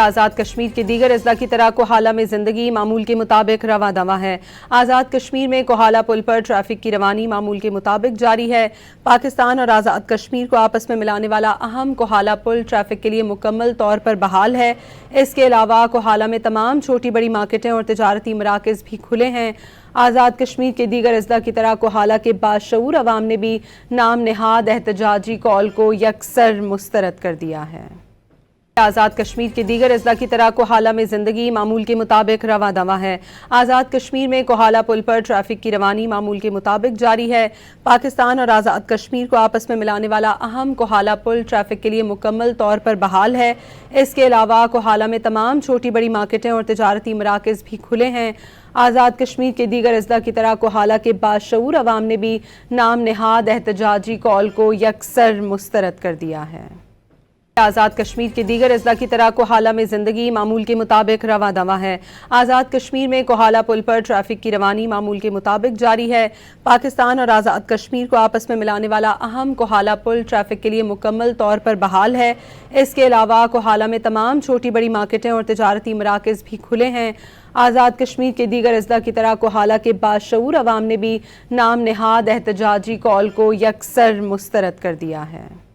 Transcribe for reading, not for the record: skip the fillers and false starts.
آزاد کشمیر کے دیگر اضلاع کی طرح کوہالہ میں زندگی معمول کے مطابق رواں دواں ہے۔ آزاد کشمیر میں کوہالہ پل پر ٹریفک کی روانی معمول کے مطابق جاری ہے۔ پاکستان اور آزاد کشمیر کو آپس میں ملانے والا اہم کوہالہ پل ٹریفک کے لیے مکمل طور پر بحال ہے۔ اس کے علاوہ کوہالہ میں تمام چھوٹی بڑی مارکیٹیں اور تجارتی مراکز بھی کھلے ہیں۔ آزاد کشمیر کے دیگر اضلاع کی طرح کوہالہ کے باشعور عوام نے بھی نام نہاد احتجاجی کال کو یکسر مسترد کر دیا ہے۔ آزاد کشمیر کے دیگر اضلاع کی طرح کوہالہ میں زندگی معمول کے مطابق رواں دواں ہے۔ آزاد کشمیر میں کوہالہ پل پر ٹریفک کی روانی معمول کے مطابق جاری ہے۔ پاکستان اور آزاد کشمیر کو آپس میں ملانے والا اہم کوہالہ پل ٹریفک کے لیے مکمل طور پر بحال ہے۔ اس کے علاوہ کوہالہ میں تمام چھوٹی بڑی مارکیٹیں اور تجارتی مراکز بھی کھلے ہیں۔ آزاد کشمیر کے دیگر اضلاع کی طرح کوہالہ کے باشعور عوام نے بھی نام نہاد احتجاجی کال کو یکسر مسترد کر دیا ہے۔ آزاد کشمیر کے دیگر اضلاع کی طرح کوہالہ میں زندگی معمول کے مطابق رواں دواں ہے۔ آزاد کشمیر میں کوہالہ پل پر ٹریفک کی روانی معمول کے مطابق جاری ہے۔ پاکستان اور آزاد کشمیر کو آپس میں ملانے والا اہم کوہالہ پل ٹریفک کے لیے مکمل طور پر بحال ہے۔ اس کے علاوہ کوہالہ میں تمام چھوٹی بڑی مارکیٹیں اور تجارتی مراکز بھی کھلے ہیں۔ آزاد کشمیر کے دیگر اضلاع کی طرح کوہالہ کے باشعور عوام نے بھی نام نہاد احتجاجی کال کو یکسر مسترد کر دیا ہے۔